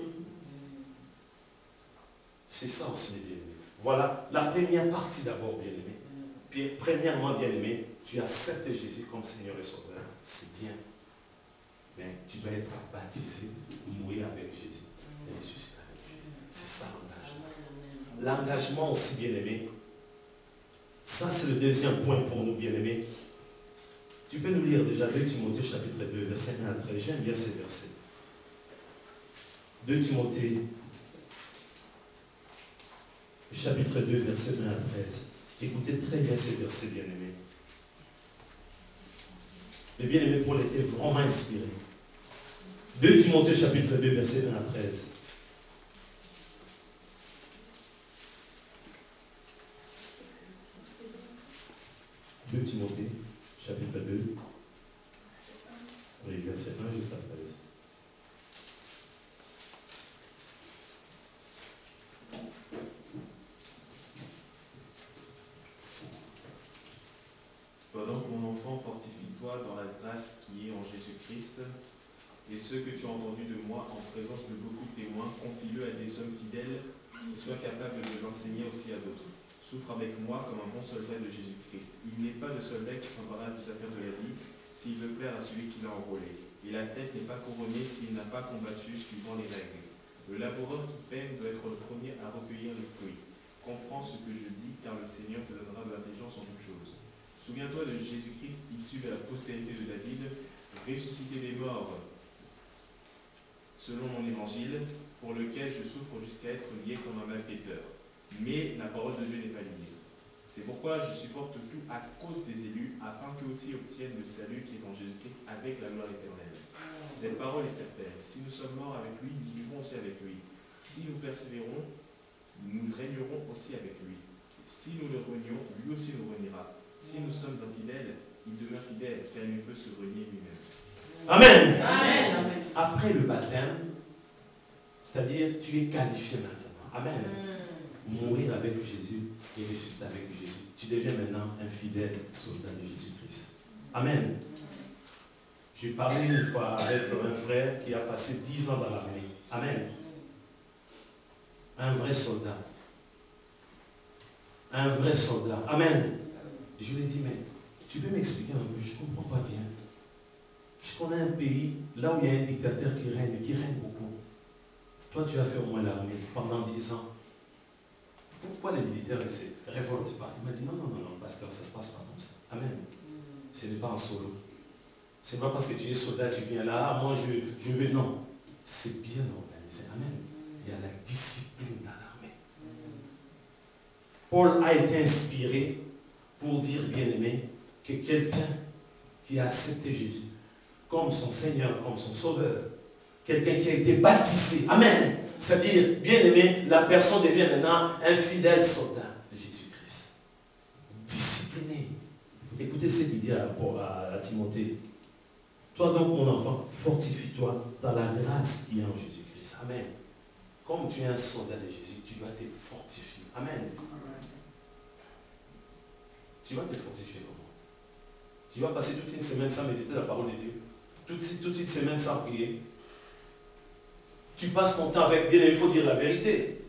C'est ça aussi, mes bien-aimés. Voilà la première partie d'abord, bien-aimé. Puis, premièrement, bien-aimé, tu acceptes Jésus comme Seigneur et Sauveur. C'est bien. Mais tu vas être baptisé, mourir avec Jésus et ressusciter avec lui. C'est ça l'engagement. L'engagement aussi, bien-aimé. Ça, c'est le deuxième point pour nous, bien-aimés. Tu peux nous lire déjà 2 Timothée chapitre 2, verset 1 à 13. J'aime bien ces versets. 2 Timothée chapitre 2, verset 1 à 13. Écoutez très bien ces versets, bien-aimés. Les bien-aimés Paul était vraiment inspiré. 2 Timothée chapitre 2, verset 1 à 13. « 2 Timothée, chapitre 2, oui, verset 1 jusqu'à 13. Pendant que mon enfant, fortifie-toi dans la grâce qui est en Jésus-Christ, et ce que tu as entendu de moi en présence de beaucoup de témoins, confie-le à des hommes fidèles qui soient capables de l'enseigner aussi à d'autres. Souffre avec moi comme un bon soldat de Jésus-Christ. Il n'est pas de soldat qui s'embarrasse des affaires de la vie s'il veut plaire à celui qui l'a enrôlé. Et la tête n'est pas couronnée s'il n'a pas combattu suivant les règles. Le laboureur qui peine doit être le premier à recueillir les fruits. Comprends ce que je dis, car le Seigneur te donnera de l'intelligence en toutes choses. Souviens-toi de Jésus-Christ issu de la postérité de David, ressuscité des morts selon mon évangile, pour lequel je souffre jusqu'à être lié comme un malfaiteur. Mais la parole de Dieu n'est pas liée. C'est pourquoi je supporte tout à cause des élus, afin qu'eux aussi obtiennent le salut qui est en Jésus-Christ avec la gloire éternelle. Cette parole est certaine. Si nous sommes morts avec lui, nous vivrons aussi avec lui. Si nous persévérons, nous régnerons aussi avec lui. Si nous le renions, lui aussi nous reniera. Si nous sommes infidèles, il demeure fidèle, car il ne peut se renier lui-même. Amen. Amen. Après le baptême, c'est-à-dire tu es qualifié maintenant. Amen. Mourir avec Jésus et ressusciter avec Jésus. Tu deviens maintenant un fidèle soldat de Jésus-Christ. Amen. J'ai parlé une fois avec un frère qui a passé 10 ans dans l'armée. Amen. Un vrai soldat. Un vrai soldat. Amen. Je lui ai dit, mais tu peux m'expliquer un peu, je ne comprends pas bien. Je connais un pays, là où il y a un dictateur qui règne beaucoup. Toi, tu as fait au moins l'armée pendant 10 ans. Pourquoi les militaires ne se révoltent pas? Il m'a dit, non, pasteur, ça ne se passe pas comme ça. Amen. Ce n'est pas en solo. Ce n'est pas parce que tu es soldat, tu viens là, moi je vais. Non. C'est bien organisé. Amen. Il y a la discipline dans l'armée. Paul a été inspiré pour dire, bien-aimé, que quelqu'un qui a accepté Jésus comme son Seigneur, comme son Sauveur, quelqu'un qui a été baptisé, amen, c'est-à-dire, bien-aimé, la personne devient maintenant un fidèle soldat de Jésus-Christ. Discipliné. Écoutez ce qu'il dit à Timothée. Toi donc, mon enfant, fortifie-toi dans la grâce qui est en Jésus-Christ. Amen. Comme tu es un soldat de Jésus, tu dois te fortifier. Amen. Tu vas te fortifier comment? Tu vas passer toute une semaine sans méditer la parole de Dieu. Toute une semaine sans prier. Tu passes ton temps avec, bien, il faut dire la vérité.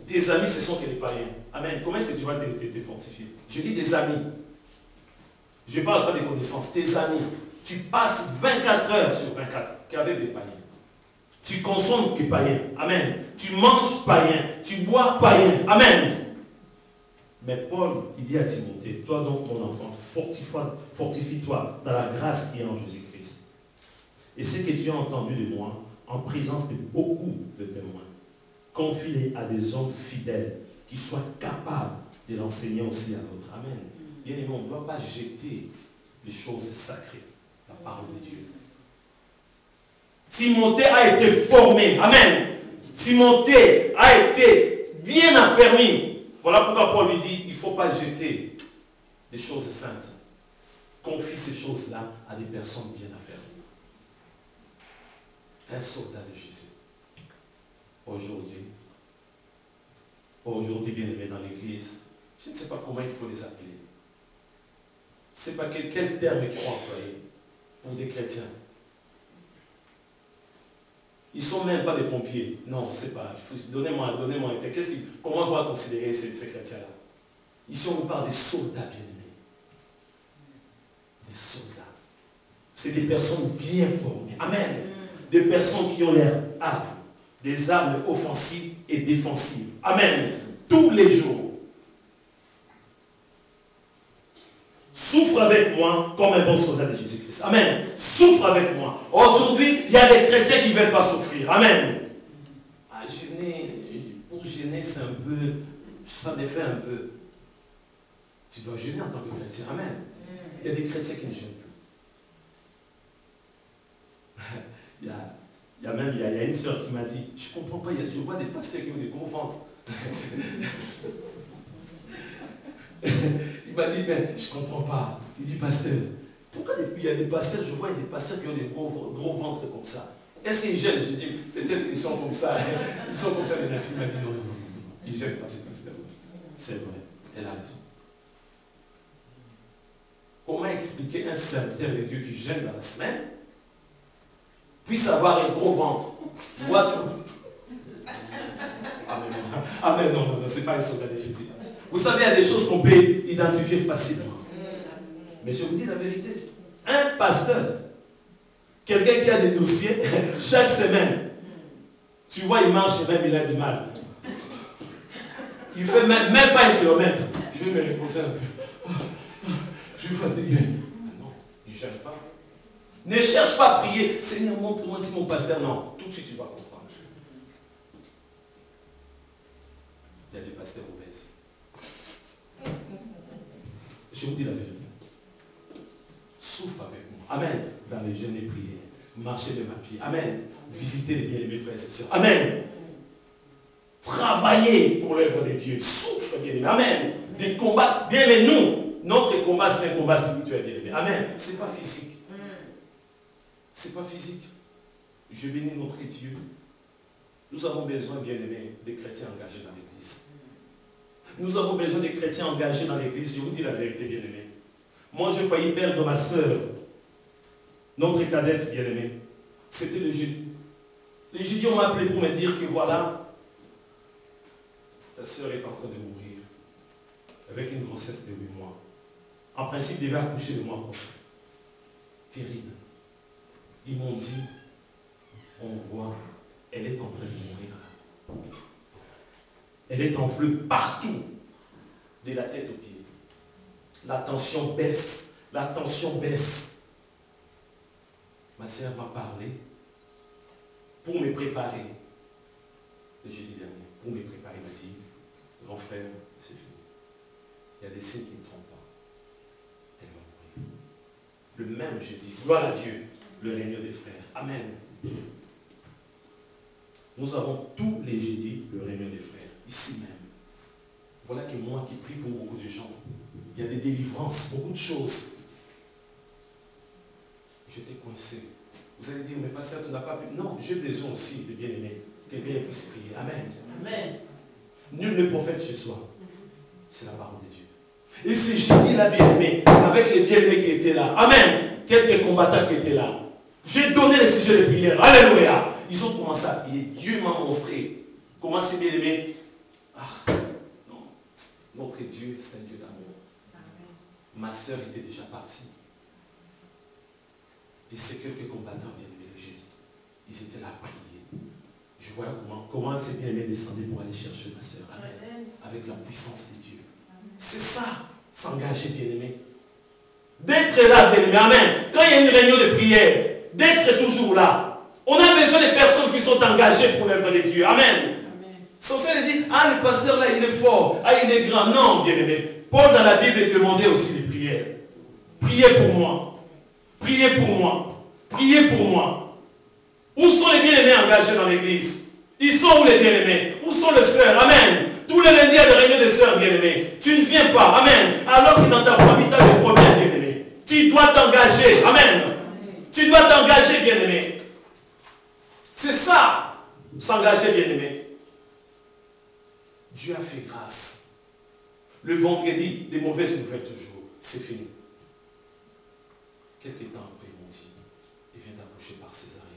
Tes amis, ce sont que les païens. Amen. Comment est-ce que tu vas te fortifier? Je dis des amis. Je ne parle pas des connaissances. Tes amis. Tu passes 24 heures sur 24 qu'avec des païens. Tu consommes que païens. Amen. Tu manges païen. Tu bois païen. Amen. Mais Paul, il dit à Timothée, toi donc mon enfant, fortifie-toi dans la grâce qui est en Jésus-Christ. Et ce que tu as entendu de moi, en présence de beaucoup de témoins, confie-les à des hommes fidèles qui soient capables de l'enseigner aussi à d'autres. Amen. Bien aimé, on ne doit pas jeter les choses sacrées, la parole de Dieu. Timothée a été formé. Amen. Timothée a été bien affermi. Voilà pourquoi Paul lui dit, il ne faut pas jeter des choses saintes. Confie ces choses-là à des personnes bien affermies. Un soldat de Jésus. Aujourd'hui, bien aimé dans l'église, je ne sais pas comment il faut les appeler. Je ne sais pas quel terme il faut employer pour des chrétiens. Ils ne sont même pas des pompiers. Non, c'est pas. Donnez-moi un terme. Comment on va considérer ces chrétiens-là? Ici, on nous parle des soldats bien-aimés. Des soldats. C'est des personnes bien formées. Amen. Des personnes qui ont l'air armes. Des armes offensives et défensives. Amen. Tous les jours. Souffre avec moi comme un bon soldat de Jésus-Christ. Amen. Souffre avec moi. Aujourd'hui, il y a des chrétiens qui ne veulent pas souffrir. Amen. Pour gêner, c'est un peu, ça défait un peu. Tu dois gêner en tant que chrétien. Amen. Il y a des chrétiens qui ne gênent plus. il y a une sœur qui m'a dit, je ne comprends pas, je vois des pasteurs qui ont des gros ventres. Il m'a dit, mais je ne comprends pas. Il dit, pasteur, pourquoi il y a des pasteurs, je vois des pasteurs qui ont des gros ventres comme ça. Est-ce qu'ils gênent? Je dis, peut-être qu'ils sont comme ça. Ils sont comme ça, les natifs. Il m'a dit, non. Ils ne gênent pas ces pasteurs. C'est vrai, elle a raison. Comment expliquer un serviteur de Dieu qui gêne dans la semaine puisse avoir un gros ventre? Amen, non, c'est pas un soldat de Jésus. Vous savez, il y a des choses qu'on peut identifier facilement. Mais je vous dis la vérité. Un pasteur, quelqu'un qui a des dossiers, chaque semaine, tu vois, il marche et même il a du mal. Il ne fait même pas 1 kilomètre. Je vais me reposer un peu. Je suis fatigué. Non, il ne gêne pas. Ne cherche pas à prier. Seigneur, montre-moi si mon pasteur. Non, tout de suite tu vas comprendre. Il y a des pasteurs obèses. Je vous dis la vérité. Souffre avec moi. Amen. Dans les jeûnes et prières. Marchez de ma pied. Amen. Visitez les bien-aimés frères et sœurs. Amen. Travaillez pour l'œuvre de Dieu. Souffre, bien-aimé. Amen. Des combats. Bien-aimé, notre combat, c'est un combat spirituel, bien-aimé. Amen. Ce n'est pas physique. Ce n'est pas physique. Je bénis notre Dieu. Nous avons besoin, bien-aimés, des chrétiens engagés dans l'Église. Nous avons besoin des chrétiens engagés dans l'Église. Je vous dis la vérité, bien-aimés. Moi, j'ai failli perdre ma soeur, notre cadette, bien-aimée. C'était le jeudi. Le jeudi, on m'a appelé pour me dire que voilà, Ta soeur est en train de mourir avec une grossesse de 8 mois. En principe, elle devait accoucher le mois prochain. Terrible. Ils m'ont dit, on voit, elle est en train de mourir. Elle est en flux partout, de la tête aux pieds. La tension baisse, la tension baisse. Ma soeur m'a parlé pour me préparer. Le jeudi dernier, pour me préparer, il m'a dit, grand frère, c'est fini. Il y a des signes qui ne trompent pas. Elle va mourir. Le même jeudi, gloire à Dieu, le réunion des frères. Amen. Nous avons tous les jeudis le réunion des frères, ici même. Voilà que moi qui prie pour beaucoup de gens, il y a des délivrances, beaucoup de choses. J'étais coincé. Vous allez dire, mais pasteur, tu n'as pas pu. Non, j'ai besoin aussi de bien-aimés. Que bien puisse prier. Amen. Amen. Nul ne prophète chez soi. C'est la parole de Dieu. Et c'est jeudi là, bien-aimé, avec les bien-aimés qui étaient là. Amen. Quelques combattants qui étaient là. J'ai donné les sujets de prière. Alléluia. Ils ont commencé à prier. Dieu m'a montré comment c'est bien-aimé. Ah, non. Notre Dieu, c'est un Dieu d'amour. Ma soeur était déjà partie. Et ces quelques combattants bien-aimés le jeudi, ils étaient là à prier. Je vois comment ces bien-aimés descendaient pour aller chercher ma soeur. Amen. Avec la puissance de Dieu. C'est ça, s'engager bien-aimé. D'être là, bien-aimé. Amen. Quand il y a une réunion de prière, d'être toujours là. On a besoin de personnes qui sont engagées pour l'œuvre de Dieu. Amen. Sans ça, il dit, ah, le pasteur là, il est fort. Ah, il est grand. Non, bien-aimé. Paul dans la Bible demandait aussi des prières. Priez pour moi. Priez pour moi. Priez pour moi. Où sont les bien-aimés engagés dans l'église? Ils sont où les bien-aimés? Où sont les sœurs? Amen. Tous les lundis, il y a des réunions de sœurs bien-aimées. Tu ne viens pas. Amen. Alors que dans ta famille, tu as des problèmes bien-aimés. Tu dois t'engager. Amen. Tu dois t'engager bien-aimé. C'est ça, s'engager bien-aimé. Dieu a fait grâce. Le vendredi, des mauvaises nouvelles toujours. C'est fini. Quelque temps après, ils m'ont dit, il vient d'accoucher par césarienne.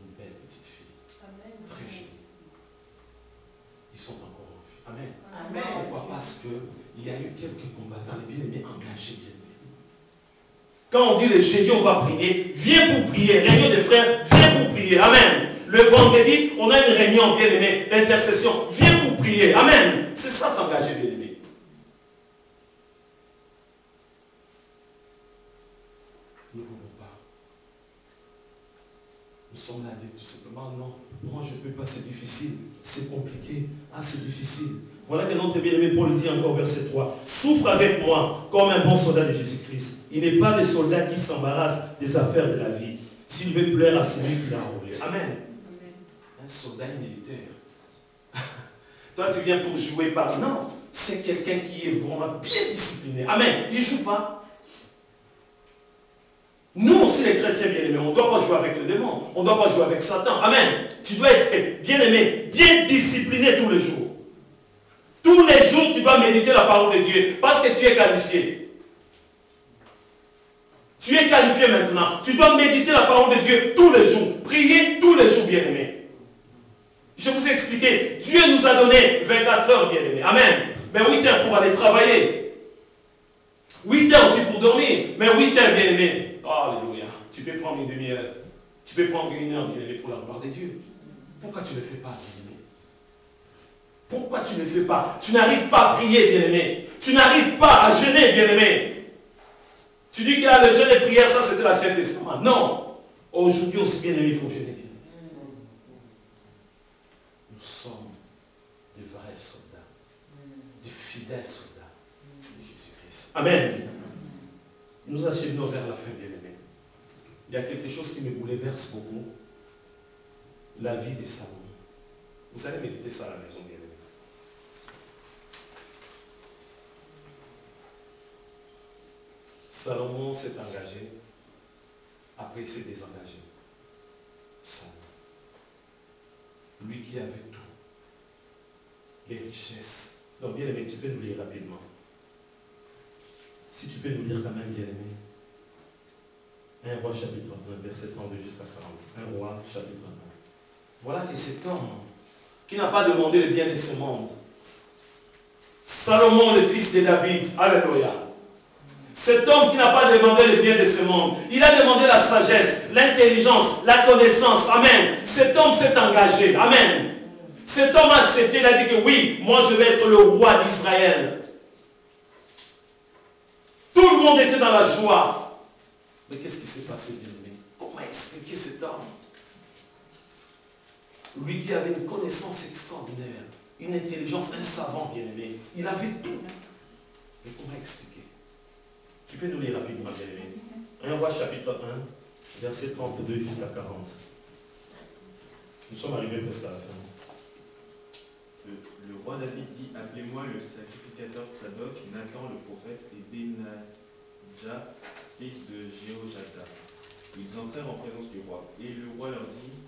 Une belle petite fille. Amen. Très jolie. Ils sont encore en vie. Amen. Amen. Pourquoi? Parce qu'il y a eu quelques combattants, les bien-aimés engagés bien-aimés. Quand on dit le jeudi, on va prier, viens pour prier. Réunion des frères, viens pour prier. Amen. Le vendredi, on a une réunion bien-aimée, l'intercession, viens pour prier. Amen. C'est ça, s'engager bien-aimé. Nous ne voulons pas. Nous sommes là à dire tout simplement, non, moi je ne peux pas, c'est difficile, c'est compliqué, ah c'est difficile. Voilà que notre bien-aimé Paul dit encore verset 3. Souffre avec moi comme un bon soldat de Jésus-Christ. Il n'est pas des soldats qui s'embarrassent des affaires de la vie. S'il veut plaire à celui qui l'a enrôlé. Amen. Un soldat militaire. Toi tu viens pour jouer par... Non, c'est quelqu'un qui est vraiment bien discipliné. Amen. Il ne joue pas. Nous aussi les chrétiens bien-aimés, on ne doit pas jouer avec le démon. On ne doit pas jouer avec Satan. Amen. Tu dois être bien-aimé, bien discipliné tous les jours. Tous les jours, tu dois méditer la parole de Dieu parce que tu es qualifié. Tu es qualifié maintenant. Tu dois méditer la parole de Dieu tous les jours. Prier tous les jours, bien-aimés. Je vous ai expliqué. Dieu nous a donné 24 heures, bien-aimés. Amen. Mais 8 heures pour aller travailler. 8 heures aussi pour dormir. Mais 8 heures, bien-aimés. Oh, alléluia. Tu peux prendre une demi-heure. Tu peux prendre 1 heure, bien-aimé, pour la gloire de Dieu. Pourquoi tu ne le fais pas, bien-aimé? Pourquoi tu ne le fais pas? Tu n'arrives pas à prier, bien-aimé. Tu n'arrives pas à jeûner, bien-aimé. Tu dis que le jeûne et prière, ça c'était l'Ancien Testament. Non. Aujourd'hui aussi, bien-aimé, il faut jeûner, bien-aimé. Nous sommes de vrais soldats. De fidèles soldats de Jésus-Christ. Amen. Nous acheminons vers la fin, bien-aimé. Il y a quelque chose qui me bouleverse beaucoup. La vie de Salomon. Vous allez méditer ça à la maison, bien-aimé. Salomon s'est engagé, après il s'est désengagé. Salomon. Lui qui avait tout. Les richesses. Donc bien aimé, tu peux nous lire rapidement. Si tu peux nous lire quand même, bien aimé. 1 Roi chapitre 1, verset 32 jusqu'à 40. 1 Roi chapitre Voilà que cet homme qui n'a pas demandé le bien de ce monde. Salomon, le fils de David. Alléluia. Cet homme qui n'a pas demandé le bien de ce monde. Il a demandé la sagesse, l'intelligence, la connaissance. Amen. Cet homme s'est engagé. Amen. Cet homme a accepté. Il a dit que oui, moi je vais être le roi d'Israël. Tout le monde était dans la joie. Mais qu'est-ce qui s'est passé, bien-aimé? Comment expliquer cet homme? Lui qui avait une connaissance extraordinaire, une intelligence, un savant, bien-aimé. Il avait tout. Mais comment expliquer? Tu peux nous lire rapidement, bien-aimé. 1 Roi chapitre 1, verset 32 jusqu'à 40. Nous sommes arrivés presque à la fin. Le roi David dit, appelez-moi le sacrificateur de Sadok, Nathan le prophète et Benadja, fils de Jéhojada. Ils entrèrent en présence du roi. Et le roi leur dit,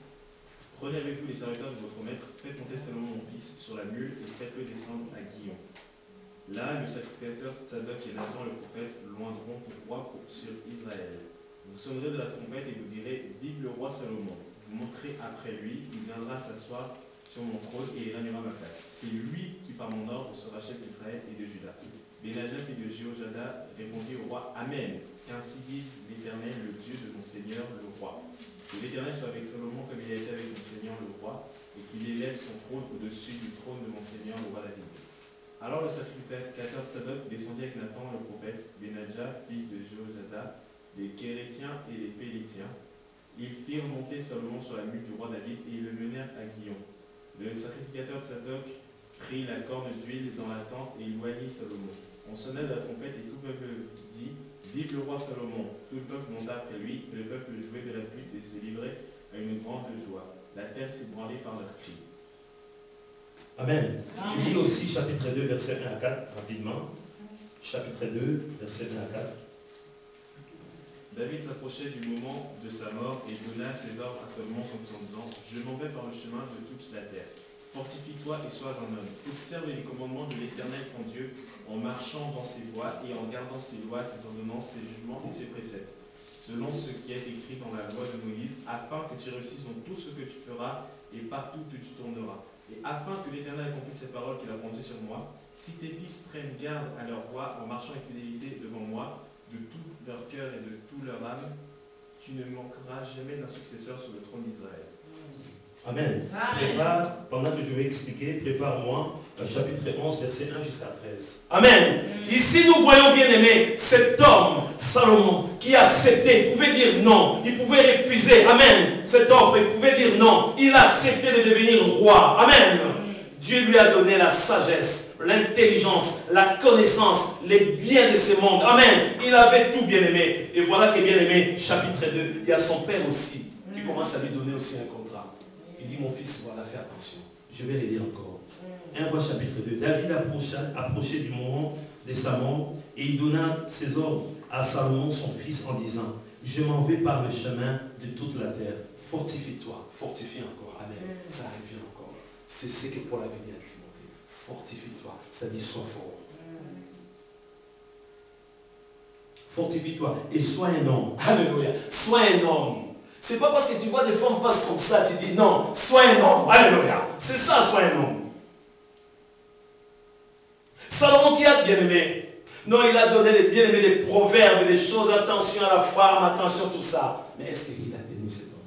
prenez avec vous les serviteurs de votre maître, faites monter Salomon mon fils sur la mule et faites-le descendre à Guillon. Là, le sacrificateur Sadok et Nathan le prophète loindront pour roi sur Israël. Vous sonnerez de la trompette et vous direz, vive le roi Salomon. Vous monterez après lui, il viendra s'asseoir sur mon trône et il régnera ma place. C'est lui qui, par mon ordre, sera chef d'Israël et de Juda. Benadja, fils de Jéhojada, répondit au roi, Amen. Qu'ainsi dise l'Éternel, le Dieu de mon Seigneur, le roi. Que l'Éternel soit avec Salomon comme il a été avec mon Seigneur, le roi, et qu'il élève son trône au-dessus du trône de mon Seigneur, le roi David. Alors le sacrificateur de Sadok descendit avec Nathan, le prophète, Benadja, fils de Jéhojada, les Kérétiens et les Pélétiens. Ils firent monter Salomon sur la mule du roi David et ils le menèrent à Guillon. Le sacrificateur de Sadok prit la corne d'huile dans la tente et il oignit Salomon. On sonna de la trompette et tout le peuple dit, vive le roi Salomon. Tout le peuple monta après lui, le peuple jouait de la flûte et se livrait à une grande joie. La terre s'ébranlait par leurs cris. Amen. Tu lis aussi chapitre 2, verset 1 à 4, rapidement. Chapitre 2, verset 1 à 4. David s'approchait du moment de sa mort et donna ses ordres à Salomon en disant, je m'en vais par le chemin de toute la terre. Fortifie-toi et sois un homme. Observe les commandements de l'Éternel ton Dieu en marchant dans ses voies et en gardant ses lois, ses ordonnances, ses jugements et ses préceptes, selon ce qui est écrit dans la loi de Moïse, afin que tu réussisses dans tout ce que tu feras et partout où tu tourneras. Et afin que l'Éternel accomplisse ces paroles qu'il a prononcées sur moi, si tes fils prennent garde à leur voie en marchant avec fidélité devant moi, de tout leur cœur et de toute leur âme, tu ne manqueras jamais d'un successeur sur le trône d'Israël. Amen. Prépare, pendant que je vais expliquer, prépare-moi chapitre 11, verset 1 jusqu'à 13. Amen. Ici, nous voyons bien aimé cet homme, Salomon, qui a accepté. Il pouvait dire non. Il pouvait refuser. Amen. Cette offre, il pouvait dire non. Il a accepté de devenir roi. Amen. Dieu lui a donné la sagesse, l'intelligence, la connaissance, les biens de ce monde. Amen. Il avait tout bien aimé. Et voilà que bien aimé, chapitre 2, il y a son père aussi, qui commence à lui donner aussi un contrat. Il dit, mon fils, voilà, fais attention. Je vais le lire encore. 1 Roi chapitre 2. David approchait du moment de sa mort et il donna ses ordres à Salomon, son fils, en disant, je m'en vais par le chemin de toute la terre. Fortifie-toi. Fortifie encore. Amen. Ça revient encore. C'est ce que Paul avait dit à Timothée. Fortifie-toi. C'est-à-dire, sois fort. Fortifie-toi et sois un homme. Alléluia. Sois un homme. C'est pas parce que tu vois des femmes passer comme ça, tu dis non, sois un homme. Alléluia. C'est ça, sois un homme. Salomon qui a bien aimé. Non, il a donné des bien aimés, des proverbes, des choses, attention à la femme, attention à tout ça. Mais est-ce qu'il a tenu cet homme?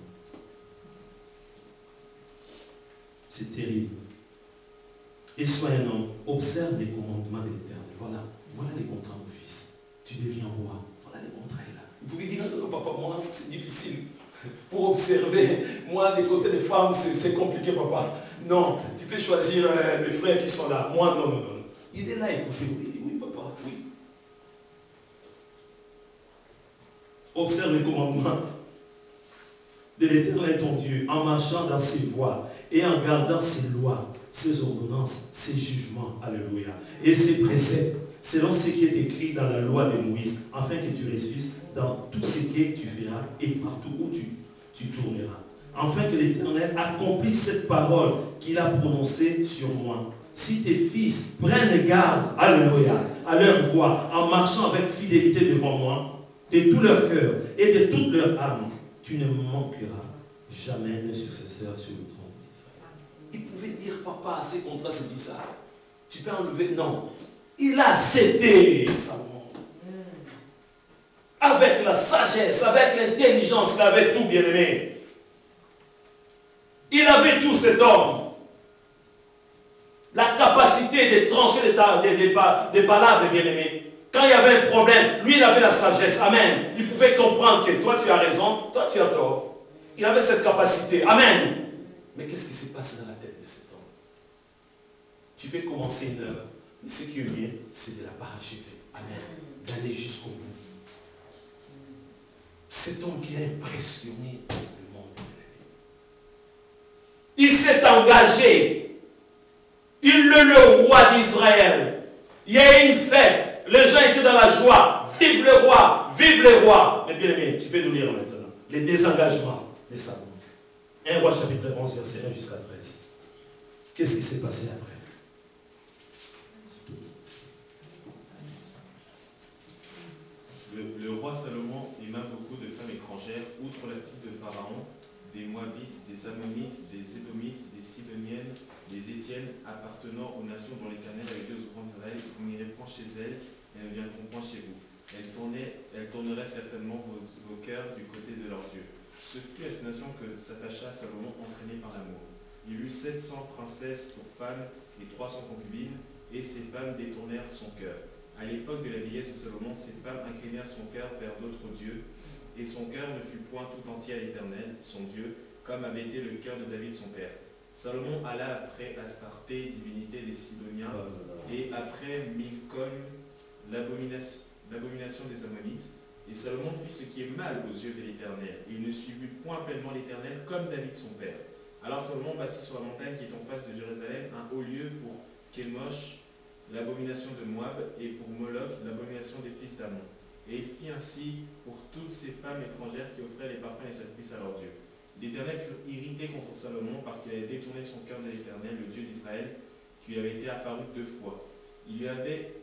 C'est terrible. Et sois un homme. Observe les commandements de l'Éternel. Voilà. Voilà les contrats, mon fils. Tu deviens roi. Voilà les contrats là. Vous pouvez dire, non, papa, moi, c'est difficile. Pour observer, moi, des côtés des femmes, c'est compliqué, papa. Non, tu peux choisir mes frères qui sont là. Moi, non, non, non. Il est là, écoutez. Oui, oui, papa, oui. Observe les commandements de l'Éternel ton Dieu en marchant dans ses voies et en gardant ses lois, ses ordonnances, ses jugements, alléluia, et ses préceptes, selon ce qui est écrit dans la loi de Moïse, afin que tu réussisses dans tout ce que tu feras et partout où tu tourneras. Afin que l'Éternel accomplisse cette parole qu'il a prononcée sur moi. Si tes fils prennent garde, alléluia, à leur voie, en marchant avec fidélité devant moi, de tout leur cœur et de toute leur âme, tu ne manqueras jamais un successeur sur le trône. Il pouvait dire, papa, ces contrats, c'est bizarre. Tu peux enlever? Non. Il a cédé, Salomon. Avec la sagesse, avec l'intelligence, il avait tout, bien-aimé. Il avait tout, cet homme. La capacité de trancher des palabres, bien-aimé. Quand il y avait un problème, lui, il avait la sagesse. Amen. Il pouvait comprendre que toi, tu as raison, toi, tu as tort. Il avait cette capacité. Amen. Mais qu'est-ce qui s'est passé dans la tête de cet homme? Tu peux commencer une œuvre, mais ce qui est bien, c'est de la parachever. Amen. D'aller jusqu'au bout. Cet homme qui a impressionné le monde. Il s'est engagé. Il est le roi d'Israël. Il y a eu une fête. Les gens étaient dans la joie. Vive le roi, vive le roi. Mais bien aimé, tu peux nous lire maintenant. Les désengagements de Salomon. 1 Roi chapitre 11, verset 1 jusqu'à 13. Qu'est-ce qui s'est passé après? Le roi Salomon aima beaucoup de femmes étrangères, outre la fille de Pharaon, des Moabites, des Ammonites, des Édomites, des Sidoniennes, des Étiennes, appartenant aux nations dont l'Éternel avait dit aux enfants d'Israël, vous n'irez point chez elles, elles ne viendront point chez vous. Elles tourneraient certainement vos cœurs du côté de leurs dieux. Ce fut à ces nations que s'attacha Salomon, entraîné par l'amour. Il eut 700 princesses pour femmes et 300 concubines, et ces femmes détournèrent son cœur. À l'époque de la vieillesse de Salomon, ces femmes inclinèrent son cœur vers d'autres dieux, et son cœur ne fut point tout entier à l'Éternel, son Dieu, comme avait été le cœur de David son père. Salomon alla après Astarté, divinité des Sidoniens, et après Milcom, l'abomination des Ammonites. Et Salomon fit ce qui est mal aux yeux de l'Éternel, et il ne suivit point pleinement l'Éternel comme David son père. Alors Salomon bâtit sur la montagne qui est en face de Jérusalem un haut lieu pour Kémosh, l'abomination de Moab, et pour Moloch, l'abomination des fils d'Ammon. Et il fit ainsi pour toutes ces femmes étrangères qui offraient les parfums et les sacrifices à leurs dieux. L'Éternel fut irrité contre Salomon parce qu'il avait détourné son cœur de l'Éternel, le Dieu d'Israël, qui lui avait été apparu 2 fois. Il lui avait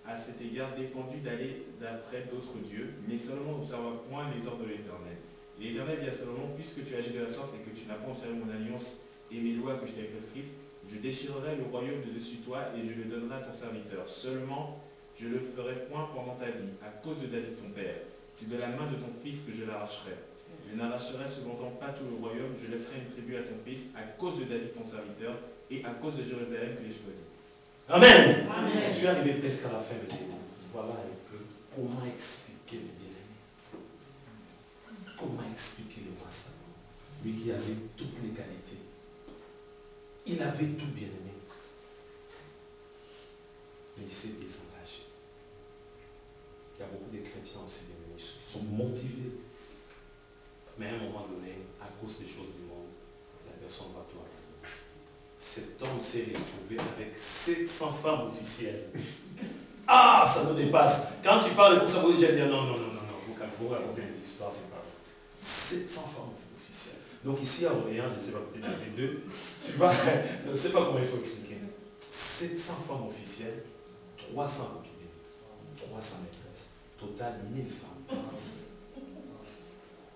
à cet égard défendu d'aller d'après d'autres dieux, mais Salomon n'observa point les ordres de l'Éternel. Et l'Éternel dit à Salomon, puisque tu agis de la sorte et que tu n'as pas observé mon alliance et mes lois que je t'avais prescrites, je déchirerai le royaume de dessus toi et je le donnerai à ton serviteur. Seulement, je le ferai point pendant ta vie, à cause de David ton père. C'est de la main de ton fils que je l'arracherai. Je n'arracherai cependant pas tout le royaume, je laisserai une tribu à ton fils, à cause de David ton serviteur, et à cause de Jérusalem que j'ai choisi. Amen. Amen. Je suis arrivé presque à la fin de l'émission. Voilà un peu comment expliquer le bien-aimé. Comment expliquer le roi Salomon. Lui qui avait toutes les qualités. Il avait tout bien-aimé. Mais il s'est désengagé. Il y a beaucoup de chrétiens aussi bien-aimés qui sont motivés. Mais à un moment donné, à cause des choses du monde, la personne va tout abandonner. Cet homme s'est retrouvé avec 700 femmes officielles. Ah, ça nous dépasse. Quand tu parles comme ça, vous dites, non, vous racontez des histoires, c'est pas vrai. 700 femmes officielles. Donc ici à Orléans, je ne sais pas, peut-être les deux, tu vois, je ne sais pas comment il faut expliquer. 700 femmes officielles, 300 concubines, 300 maîtresses, total 1000 femmes.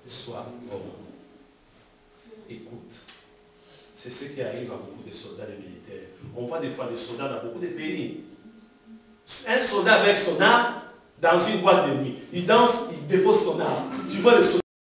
Sois homme. Écoute. C'est ce qui arrive à beaucoup de soldats et militaires. On voit des fois des soldats dans beaucoup de pays. Un soldat avec son arme dans une boîte de nuit. Il danse, il dépose son arme. Tu vois les soldats.